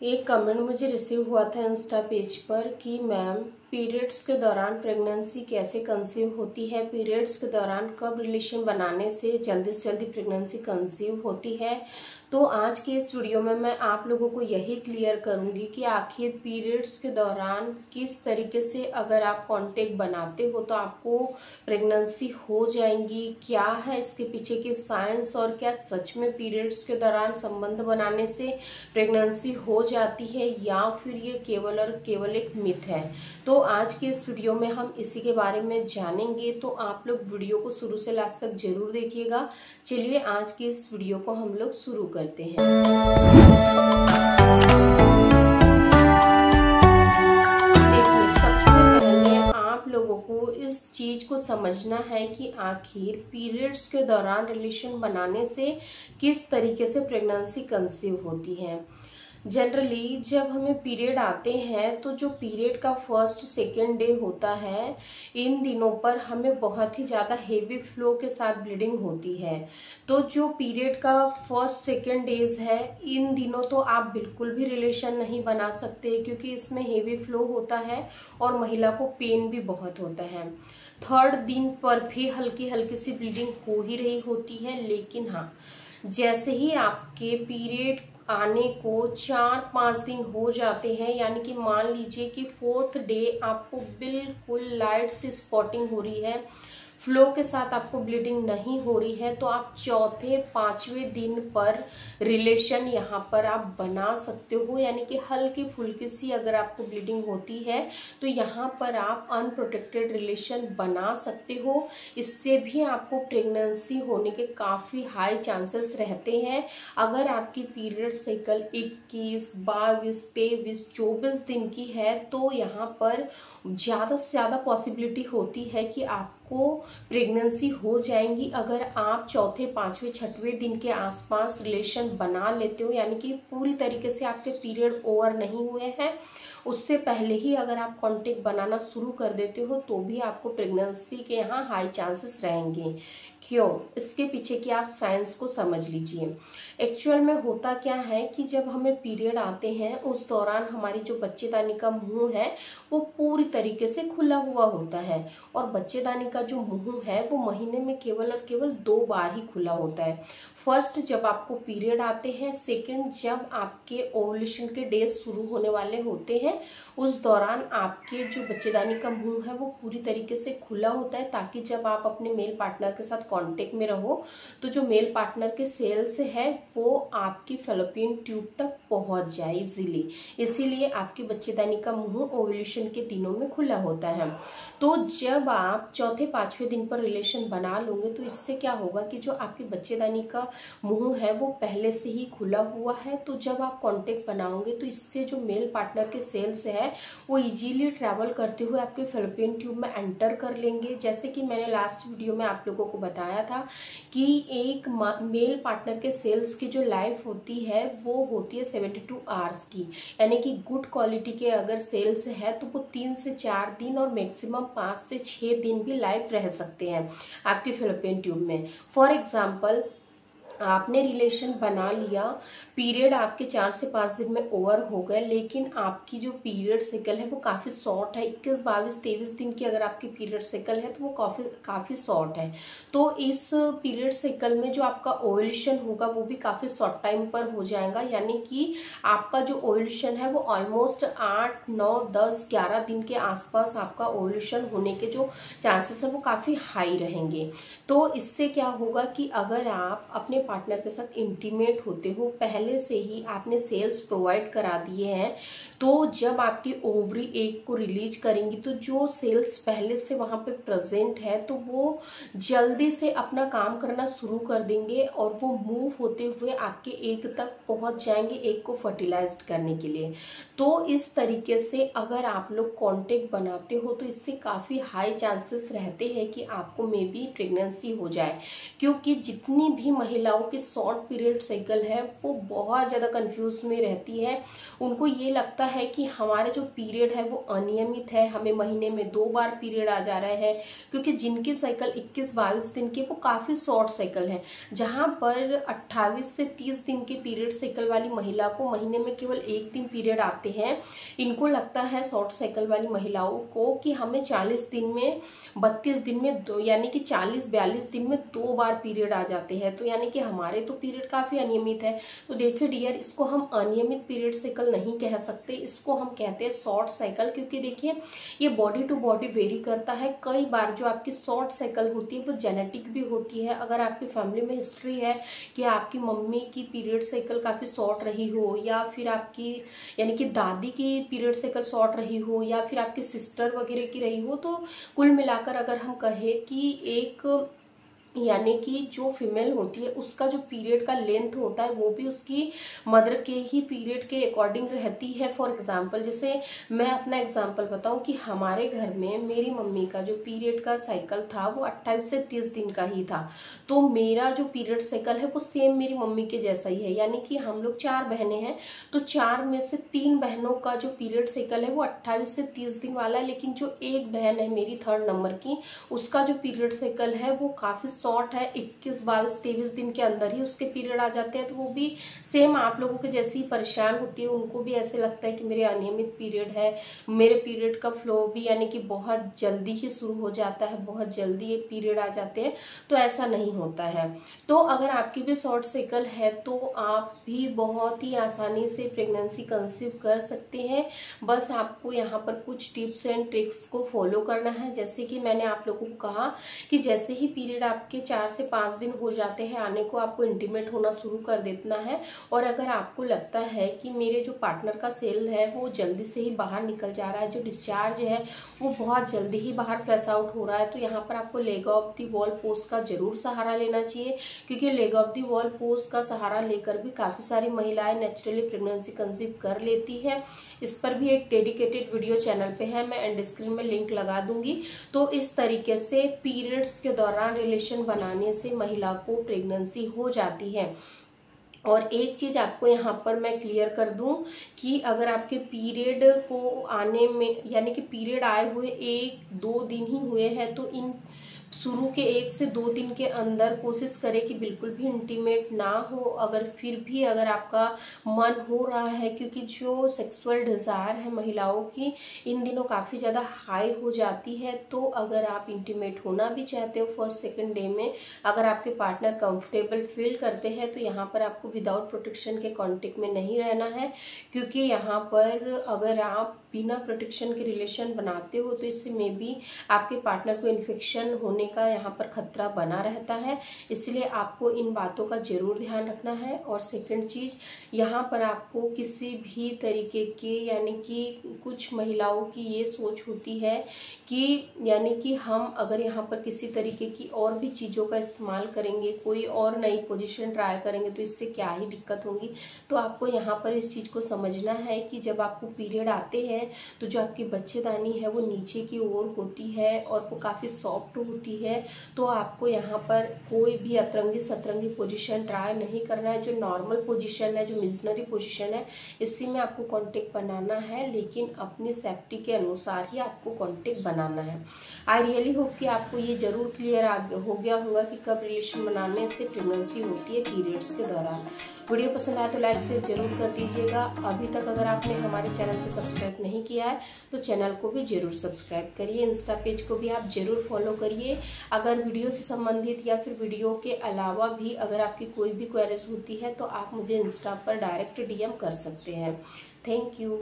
एक कमेंट मुझे रिसीव हुआ था इंस्टा पेज पर कि मैम पीरियड्स के दौरान प्रेगनेंसी कैसे कंसीव होती है, पीरियड्स के दौरान कब रिलेशन बनाने से जल्दी प्रेगनेंसी कंसीव होती है। तो आज के इस वीडियो में मैं आप लोगों को यही क्लियर करूंगी कि आखिर पीरियड्स के दौरान किस तरीके से अगर आप कांटेक्ट बनाते हो तो आपको प्रेगनेंसी हो जाएंगी, क्या है इसके पीछे के साइंस और क्या सच में पीरियड्स के दौरान संबंध बनाने से प्रेगनेंसी हो जाती है या फिर ये केवल और केवल एक मिथ है। तो आज के इस वीडियो में हम इसी के बारे में जानेंगे, तो आप लोग वीडियो को शुरू से लास्ट तक जरूर देखिएगा। चलिए आज की इस वीडियो को हम लोग शुरू करते हैं। देखिए, सबसे पहले आप लोगों को इस चीज को समझना है कि आखिर पीरियड्स के दौरान रिलेशन बनाने से किस तरीके से प्रेगनेंसी कंसीव होती है। जनरली जब हमें पीरियड आते हैं तो जो पीरियड का फर्स्ट सेकेंड डे होता है, इन दिनों पर हमें बहुत ही ज्यादा हेवी फ्लो के साथ ब्लीडिंग होती है। तो जो पीरियड का फर्स्ट सेकेंड डेज है, इन दिनों तो आप बिल्कुल भी रिलेशन नहीं बना सकते क्योंकि इसमें हेवी फ्लो होता है और महिला को पेन भी बहुत होता है। थर्ड दिन पर भी हल्की हल्की सी ब्लीडिंग हो ही रही होती है, लेकिन हाँ, जैसे ही आपके पीरियड आने को 4-5 दिन हो जाते हैं, यानी कि मान लीजिए कि फोर्थ डे आपको बिल्कुल लाइट सी स्पॉटिंग हो रही है, फ्लो के साथ आपको ब्लीडिंग नहीं हो रही है, तो आप चौथे 5वें दिन पर रिलेशन यहाँ पर आप बना सकते हो। यानी कि हल्की फुल्की सी अगर आपको ब्लीडिंग होती है तो यहाँ पर आप अनप्रोटेक्टेड रिलेशन बना सकते हो। इससे भी आपको प्रेगनेंसी होने के काफी हाई चांसेस रहते हैं। अगर आपकी पीरियड साइकिल 21, 22, 23, 24 दिन की है तो यहाँ पर ज्यादा से ज्यादा पॉसिबिलिटी होती है कि आपको प्रेगनेंसी हो जाएंगी अगर आप चौथे 5वें 6वें दिन के आसपास रिलेशन बना लेते हो। यानी कि पूरी तरीके से आपके पीरियड ओवर नहीं हुए हैं, उससे पहले ही अगर आप कांटेक्ट बनाना शुरू कर देते हो तो भी आपको प्रेगनेंसी के यहाँ हाई चांसेस रहेंगे। क्यों? इसके पीछे की आप साइंस को समझ लीजिए। एक्चुअल में होता क्या है कि जब हमें पीरियड आते हैं उस दौरान हमारी जो बच्चेदानी का मुंह है वो पूरी तरीके से खुला हुआ होता है, और बच्चेदानी का जो मुंह है वो महीने में केवल और केवल 2 बार ही खुला होता है। फर्स्ट जब आपको पीरियड आते हैं, सेकंड जब आपके ओवुलेशन के डेज शुरू होने वाले होते हैं, उस दौरान आपके जो बच्चेदानी का मुंह है वो पूरी तरीके से खुला होता है, ताकि जब आप अपने मेल पार्टनर के साथ कांटेक्ट में रहो तो जो मेल पार्टनर के सेल्स है वो आपकी फैलोपियन ट्यूब तक पहुंच जाए इजीली। इसीलिए आपकी बच्चेदानी का मुंह ओवुलेशन के दिनों में खुला होता है। तो जब आप चौथे 5वें दिन पर रिलेशन बना लोगे तो इससे क्या होगा कि जो आपकी बच्चेदानी का मुंह है वो पहले से ही खुला हुआ है, तो जब आप कांटेक्ट बनाओगे तो इससे जो मेल पार्टनर के सेल्स है वो इजीली ट्रैवल करते हुए आपके फैलोपियन ट्यूब में एंटर कर लेंगे। जैसे कि मैंने लास्ट वीडियो में आप लोगों को बताया था कि एक मेल पार्टनर के सेल्स की जो लाइफ होती है वो होती है 72 आवर्स की। यानी कि गुड क्वालिटी के अगर सेल्स है तो वो 3 से 4 दिन और मैक्सिमम 5 से 6 दिन भी लाइफ रह सकते हैं आपके फैलोपियन ट्यूब में। फॉर एग्जाम्पल, आपने रिलेशन बना लिया, पीरियड आपके 4 से 5 दिन में ओवर हो गए, लेकिन आपकी जो पीरियड साइकिल है वो काफी शॉर्ट है। 21, 22, 23 दिन की अगर आपकी पीरियड साइकिल है तो वो काफी शॉर्ट है। तो इस पीरियड साइकिल में जो आपका ओवुलेशन होगा वो भी काफी शॉर्ट टाइम पर हो जाएगा। यानी कि आपका जो ओवुलेशन है वो ऑलमोस्ट 8, 9, 10, 11 दिन के आसपास आपका ओवुलेशन होने के जो चांसेस है वो काफी हाई रहेंगे। तो इससे क्या होगा कि अगर आप अपने पार्टनर के साथ इंटीमेट होते हो, पहले से ही आपने सेल्स प्रोवाइड करा दिए हैं, तो जब आपकी ओवरी एग को रिलीज करेंगी तो जो सेल्स पहले से वहां पे प्रेजेंट है तो वो जल्दी से अपना काम करना शुरू कर देंगे और वो मूव होते हुए आपके एग तक पहुंच जाएंगे, एग को फर्टिलाइज्ड करने के लिए। तो इस तरीके से अगर आप लोग कांटेक्ट बनाते हो तो इससे काफी हाई चांसेस रहते हैं कि आपको मे बी प्रेगनेंसी हो जाए, क्योंकि जितनी भी महिलाओं महिलाओं की शॉर्ट पीरियड साइकिल है वो बहुत ज़्यादा कंफ्यूज में रहती है। उनको ये लगता है कि हमारा जो पीरियड है वो अनियमित है, हमें महीने में 2 बार पीरियड आ जा रहे हैं, क्योंकि जिनकी साइकिल 21-22 दिन की वो काफ़ी शॉर्ट साइकिल है। जहाँ पर 28 से 30 दिन की पीरियड साइकिल वाली महिला को महीने में केवल 1 दिन पीरियड आते हैं, इनको लगता है शॉर्ट साइकिल वाली महिलाओं को कि हमें 40 दिन में 32 दिन में यानी कि 40-42 दिन में 2 बार पीरियड आ जाते हैं। तो यानी कि हमारे तो पीरियड काफी अनियमित है। तो देखिए डियर, इसको हम अनियमित पीरियड साइकिल नहीं कह सकते, इसको हम कहते हैं शॉर्ट साइकिल, क्योंकि देखिए ये बॉडी टू बॉडी वेरी करता है। कई बार जो आपकी शॉर्ट साइकिल होती है वो जेनेटिक भी होती है। अगर आपकी फैमिली में हिस्ट्री है कि आपकी मम्मी की पीरियड साइकिल काफी शॉर्ट रही हो, या फिर आपकी यानी कि दादी की पीरियड साइकिल शॉर्ट रही हो, या फिर आपकी सिस्टर वगैरह की रही हो, तो कुल मिलाकर अगर हम कहें कि एक यानी कि जो फीमेल होती है उसका जो पीरियड का लेंथ होता है वो भी उसकी मदर के ही पीरियड के अकॉर्डिंग रहती है। फॉर एग्जांपल, जैसे मैं अपना एग्जांपल बताऊं कि हमारे घर में मेरी मम्मी का जो पीरियड का साइकिल था वो 28 से 30 दिन का ही था। तो मेरा जो पीरियड साइकिल है वो सेम मेरी मम्मी के जैसा ही है। यानी कि हम लोग 4 बहनें हैं, तो 4 में से 3 बहनों का जो पीरियड साइकिल है वो 28 से 30 दिन वाला है। लेकिन जो एक बहन है मेरी 3rd नंबर की, उसका जो पीरियड साइकिल है वो काफी शॉर्ट है, 21, 22, 23 दिन के अंदर ही उसके पीरियड आ जाते हैं। तो वो भी सेम आप लोगों के जैसे ही परेशान होती है, उनको भी ऐसे लगता है कि मेरे अनियमित पीरियड है, मेरे पीरियड का फ्लो भी यानी कि बहुत जल्दी ही शुरू हो जाता है, बहुत जल्दी ये पीरियड आ जाते हैं। तो ऐसा नहीं होता है। तो अगर आपकी भी शॉर्ट साइकिल है तो आप भी बहुत ही आसानी से प्रेगनेंसी कंसीव कर सकते हैं। बस आपको यहाँ पर कुछ टिप्स एंड ट्रिक्स को फॉलो करना है। जैसे कि मैंने आप लोगों को कहा कि जैसे ही पीरियड आपके 4 से 5 दिन हो जाते हैं आने को, आपको इंटीमेट होना शुरू कर देना है। और अगर आपको लगता है कि मेरे जो पार्टनर का सेल है वो जल्दी से ही बाहर निकल जा रहा है, जो डिस्चार्ज है वो बहुत जल्दी ही बाहर फ्लैश आउट हो रहा है, तो यहाँ पर आपको leg of the wall pose का जरूर सहारा लेना चाहिए। क्योंकि leg of the wall pose का सहारा लेकर भी काफी सारी महिलाएं नेचुरली प्रेगनेंसी कंसीव कर लेती है। इस पर भी एक डेडिकेटेड वीडियो चैनल पे है, मैं एंड स्क्रीन में लिंक लगा दूंगी। तो इस तरीके से पीरियड्स के दौरान रिलेशन बनाने से महिला को प्रेगनेंसी हो जाती है। और एक चीज आपको यहाँ पर मैं क्लियर कर दूं कि अगर आपके पीरियड को आने में यानी कि पीरियड आए हुए 1-2 दिन ही हुए हैं, तो इन शुरू के 1 से 2 दिन के अंदर कोशिश करें कि बिल्कुल भी इंटीमेट ना हो। अगर फिर भी अगर आपका मन हो रहा है, क्योंकि जो सेक्सुअल डिजायर है महिलाओं की इन दिनों काफी ज्यादा हाई हो जाती है, तो अगर आप इंटीमेट होना भी चाहते हो 1st-2nd डे में, अगर आपके पार्टनर कंफर्टेबल फील करते हैं, तो यहाँ पर आपको विदाउट प्रोटेक्शन के कांटेक्ट में नहीं रहना है। क्योंकि यहाँ पर अगर आप बिना प्रोटेक्शन के रिलेशन बनाते हो तो इससे में भी आपके पार्टनर को इन्फेक्शन होने का यहाँ पर खतरा बना रहता है। इसलिए आपको इन बातों का जरूर ध्यान रखना है। और सेकंड चीज, यहाँ पर आपको किसी भी तरीके के यानी कि कुछ महिलाओं की ये सोच होती है कि यानी कि हम अगर यहाँ पर किसी तरीके की और भी चीजों का इस्तेमाल करेंगे, कोई और नई पोजीशन ट्राई करेंगे तो इससे क्या ही दिक्कत होगी। तो आपको यहाँ पर इस चीज को समझना है कि जब आपको पीरियड आते हैं तो जो आपकी बच्चेदानी है वो नीचे की ओर होती है और वो काफी सॉफ्ट होती है। तो आपको यहाँ पर कोई भी अतरंगी सतरंगी पोजीशन ट्राई नहीं करना है। जो नॉर्मल पोजीशन है, जो मिशनरी पोजीशन है, इसी में आपको कांटेक्ट बनाना है, लेकिन अपनी सेफ्टी के अनुसार ही आपको कांटेक्ट बनाना है। आई रियली होप कि आपको ये जरूर क्लियर हो गया होगा कि कब रिलेशन बनाने से प्रेगनेंसी होती है पीरियड्स के दौरान। वीडियो पसंद आए तो लाइक शेयर जरूर कर दीजिएगा। अभी तक अगर आपने हमारे चैनल को सब्सक्राइब नहीं किया है तो चैनल को भी जरूर सब्सक्राइब करिए। इंस्टा पेज को भी आप जरूर फॉलो करिए। अगर वीडियो से संबंधित या फिर वीडियो के अलावा भी अगर आपकी कोई भी क्वेरीज होती है तो आप मुझे इंस्टा पर डायरेक्ट DM कर सकते हैं। Thank you.